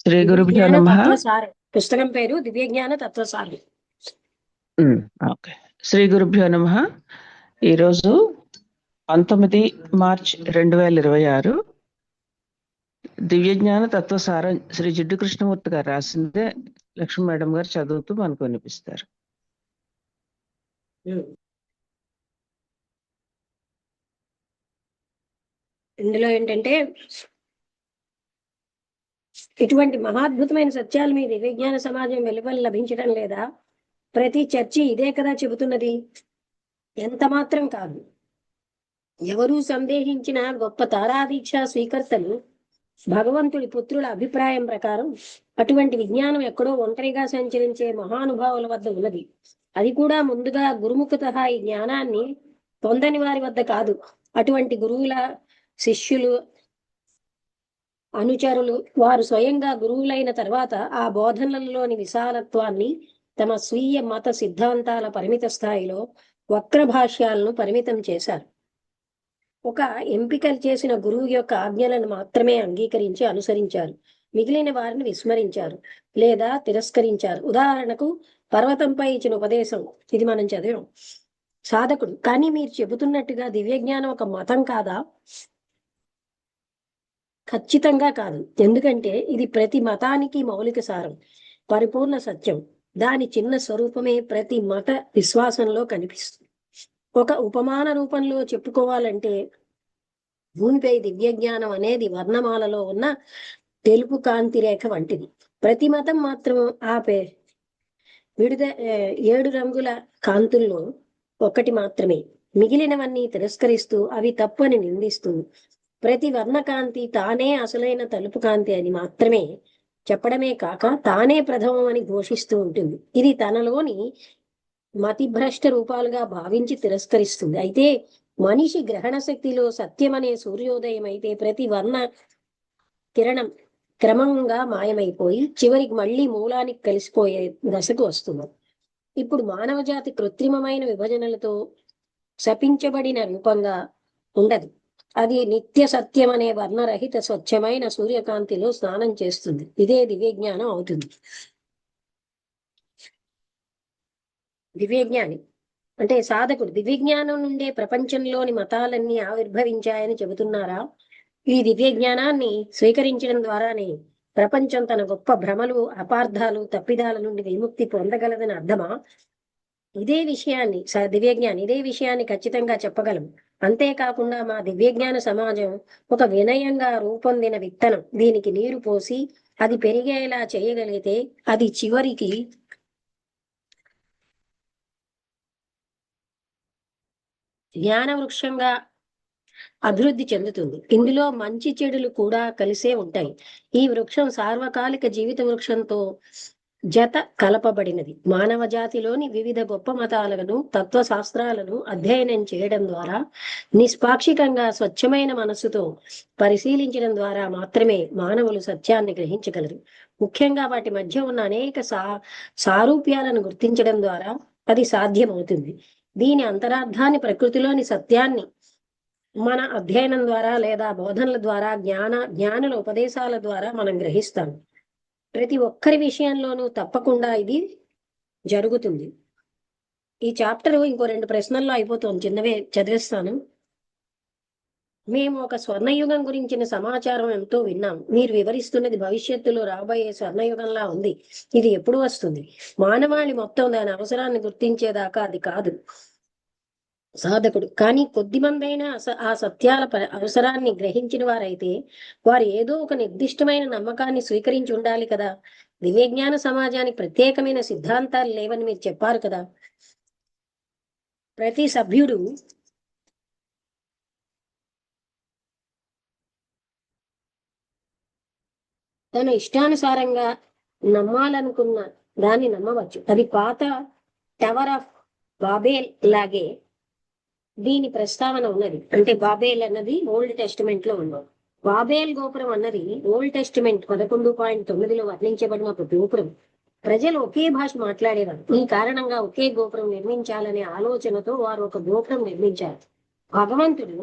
శ్రీ గురుభ్యో దివ్యజ్ఞాన నమః. తత్వసారం. పుస్తకం పేరు దివ్యజ్ఞాన తత్వసారం. ఓకే. శ్రీ గురుభ్యో నమః. ఈరోజు 19 మార్చ్ 2026 దివ్యజ్ఞాన తత్వసారం శ్రీ జిడ్డు కృష్ణమూర్తి గారు రాసిందే లక్ష్మీ మేడం గారు చదువుతూ మనకు వినిపిస్తారు. ఇందులో ఏంటంటే ఇటువంటి మహాద్భుతమైన సత్యాలు మీ దివ్యజ్ఞాన సమాజం వెలువల లభించడం లేదా? ప్రతి చర్చి ఇదే కదా చెబుతున్నది. ఎంత మాత్రం కాదు. ఎవరూ సందేహించిన గొప్ప తారాదీక్ష స్వీకర్తలు భగవంతుడి పుత్రుల అభిప్రాయం ప్రకారం అటువంటి విజ్ఞానం ఎక్కడో ఒంటరిగా సంచరించే మహానుభావుల వద్ద ఉన్నది. అది కూడా ముందుగా గురుముఖత ఈ జ్ఞానాన్ని పొందని వారి వద్ద కాదు. అటువంటి గురువుల శిష్యులు, అనుచరులు వారు స్వయంగా గురువులైన తర్వాత ఆ బోధనలలోని విశాలత్వాన్ని తమ స్వీయ మత సిద్ధాంతాల పరిమిత స్థాయిలో వక్ర భాష్యాలను పరిమితం చేశారు. ఒక ఎంపిక చేసిన గురువు యొక్క ఆజ్ఞలను మాత్రమే అంగీకరించి అనుసరించారు. మిగిలిన వారిని విస్మరించారు లేదా తిరస్కరించారు. ఉదాహరణకు పర్వతంపై ఇచ్చిన ఉపదేశం, ఇది మనం చదివాం. సాధకుడు, కానీ మీరు చెబుతున్నట్టుగా దివ్యజ్ఞానం ఒక మతం కాదా? ఖచ్చితంగా కాదు. ఎందుకంటే ఇది ప్రతి మతానికి మౌలిక సారం, పరిపూర్ణ సత్యం. దాని చిన్న స్వరూపమే ప్రతి మత విశ్వాసంలో కనిపిస్తుంది. ఒక ఉపమాన రూపంలో చెప్పుకోవాలంటే భూమిపై దివ్యజ్ఞానం అనేది వర్ణమాలలో ఉన్న తెలుపు కాంతి రేఖ వంటిది. ప్రతి మతం మాత్రం విడుద 7 రంగుల కాంతుల్లో ఒకటి మాత్రమే. మిగిలినవన్నీ తిరస్కరిస్తూ అవి తప్పని నిందిస్తుంది. ప్రతి వర్ణకాంతి తానే అసలైన తలుపు కాంతి అని మాత్రమే చెప్పడమే కాక తానే ప్రథమం అని ఘోషిస్తూ ఉంటుంది. ఇది తనలోని మతిభ్రష్ట రూపాలుగా భావించి తిరస్కరిస్తుంది. అయితే మనిషి గ్రహణ శక్తిలో సత్యమనే సూర్యోదయం అయితే ప్రతి వర్ణ కిరణం క్రమంగా మాయమైపోయి చివరికి మళ్ళీ మూలానికి కలిసిపోయే దశకు వస్తుంది. ఇప్పుడు మానవ జాతి కృత్రిమమైన విభజనలతో శపించబడిన రూపంగా ఉండదు. అది నిత్య సత్యం అనే వర్ణరహిత స్వచ్ఛమైన సూర్యకాంతిలో స్నానం చేస్తుంది. ఇదే దివ్యజ్ఞానం అవుతుంది. దివ్యజ్ఞాని అంటే సాధకుడు. దివ్యజ్ఞానం నుండే ప్రపంచంలోని మతాలన్నీ ఆవిర్భవించాయని చెబుతున్నారా? ఈ దివ్యజ్ఞానాన్ని స్వీకరించడం ద్వారానే ప్రపంచం తన గొప్ప భ్రమలు, అపార్థాలు, తప్పిదాల నుండి విముక్తి పొందగలదని అర్థమా? ఇదే విషయాన్ని ఖచ్చితంగా చెప్పగలం. అంతేకాకుండా మా దివ్యజ్ఞాన సమాజం ఒక వినయంగా రూపొందిన విత్తనం. దీనికి నీరు పోసి అది పెరిగేలా చేయగలిగితే అది చివరికి జ్ఞాన వృక్షంగా అభివృద్ధి చెందుతుంది. ఇందులో మంచి చెడులు కూడా కలిసే ఉంటాయి. ఈ వృక్షం సార్వకాలిక జీవిత వృక్షంతో జత కలపబడినది. మానవ జాతిలోని వివిధ గొప్ప మతాలను, తత్వశాస్త్రాలను అధ్యయనం చేయడం ద్వారా, నిష్పాక్షికంగా స్వచ్ఛమైన మనస్సుతో పరిశీలించడం ద్వారా మాత్రమే మానవులు సత్యాన్ని గ్రహించగలరు. ముఖ్యంగా వాటి మధ్య ఉన్న అనేక సారూప్యాలను గుర్తించడం ద్వారా అది సాధ్యమవుతుంది. దీని అంతరార్థాన్ని, ప్రకృతిలోని సత్యాన్ని మన అధ్యయనం ద్వారా లేదా బోధనల ద్వారా, జ్ఞానుల ఉపదేశాల ద్వారా మనం గ్రహిస్తాం. ప్రతి ఒక్కరి విషయంలోనూ తప్పకుండా ఇది జరుగుతుంది. ఈ చాప్టర్ ఇంకో 2 ప్రశ్నల్లో అయిపోతుంది. చిన్నవే చదివిస్తాను. మేము ఒక స్వర్ణయుగం గురించిన సమాచారం ఎంతో విన్నాం. మీరు వివరిస్తున్నది భవిష్యత్తులో రాబోయే స్వర్ణయుగంలా ఉంది. ఇది ఎప్పుడు వస్తుంది? మానవాళి మొత్తం దాని అవసరాన్ని గుర్తించేదాకా అది కాదు సాధకుడు. కానీ కొద్దిమందైనా ఆ సత్యాల అవసరాన్ని గ్రహించిన వారైతే వారు ఏదో ఒక నిర్దిష్టమైన నమ్మకాన్ని స్వీకరించి ఉండాలి కదా. దివ్యజ్ఞాన సమాజానికి ప్రత్యేకమైన సిద్ధాంతాలు లేవని మీరు చెప్పారు కదా. ప్రతి సభ్యుడు తన ఇష్టానుసారంగా నమ్మాలనుకున్న దాన్ని నమ్మవచ్చు. అది పాత టవర్ ఆఫ్ బాబేల్ లాగే దీని ప్రస్తావన ఉన్నది. అంటే బాబేల్ అన్నది ఓల్డ్ టెస్టిమెంట్ లో ఉన్నది. బాబేల్ గోపురం అన్నది ఓల్డ్ టెస్టిమెంట్ 11.9లో వర్ణించబడిన ఒక గోపురం. ప్రజలు ఒకే భాష మాట్లాడేవారు. ఈ కారణంగా ఒకే గోపురం నిర్మించాలనే ఆలోచనతో వారు ఒక గోపురం నిర్మించారు. భగవంతుడు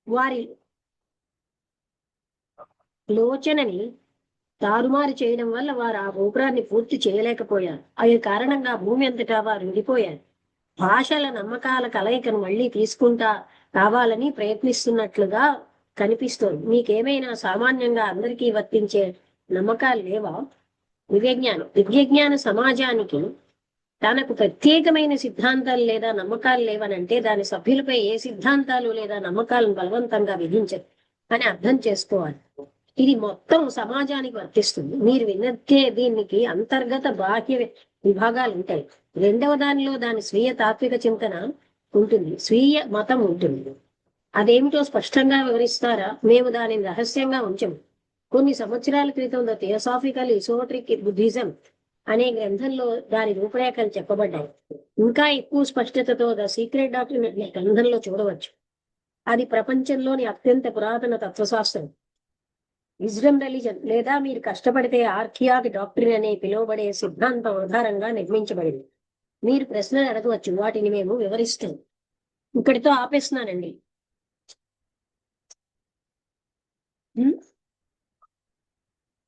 వారి లోచనని తారుమారు చేయడం వల్ల వారు ఆ గోపురాన్ని పూర్తి చేయలేకపోయారు. అది కారణంగా భూమి అంతటా వారు విడిపోయారు. భాషల నమ్మకాల కలయికను మళ్ళీ తీసుకుంటా కావాలని ప్రయత్నిస్తున్నట్లుగా కనిపిస్తోంది. మీకేమైనా సామాన్యంగా అందరికీ వర్తించే నమ్మకాలు లేవా? దివ్యజ్ఞాన సమాజానికి తనకు ప్రత్యేకమైన సిద్ధాంతాలు లేదా నమ్మకాలు లేవనంటే దాని సభ్యులపై ఏ సిద్ధాంతాలు లేదా నమ్మకాలను బలవంతంగా విధించదు అని అర్థం చేసుకోవాలి. ఇది మొత్తం సమాజానికి వర్తిస్తుంది. మీరు విన్నట్టే దీనికి అంతర్గత బాహ్య విభాగాలు ఉంటాయి. రెండవ దానిలో దాని స్వీయ తాత్విక చింతన ఉంటుంది, స్వీయ మతం ఉంటుంది. అదేమిటో స్పష్టంగా వివరిస్తారా? మేము దానిని రహస్యంగా ఉంచము. కొన్ని సంవత్సరాల క్రితం ద థియోసాఫికల్ ఇసోట్రిక్ బుద్ధిజం అనే గ్రంథంలో దాని రూపురేఖలు చెప్పబడ్డాయి. ఇంకా ఎక్కువ స్పష్టతతో ద సీక్రెట్ డాక్టర్ అనే గ్రంథంలో చూడవచ్చు. అది ప్రపంచంలోని అత్యంత పురాతన తత్వశాస్త్రం. విజ్డమ్ రిలీజన్ లేదా మీరు కష్టపడితే ఆర్కియాక్ డాక్ట్రిన్ అనే పిలువబడే సిద్ధాంతం ఆధారంగా నిర్మించబడింది. మీరు ప్రశ్నలు అడగవచ్చు, వాటిని మేము వివరిస్తాం. ఇక్కడితో ఆపేస్తున్నానండి.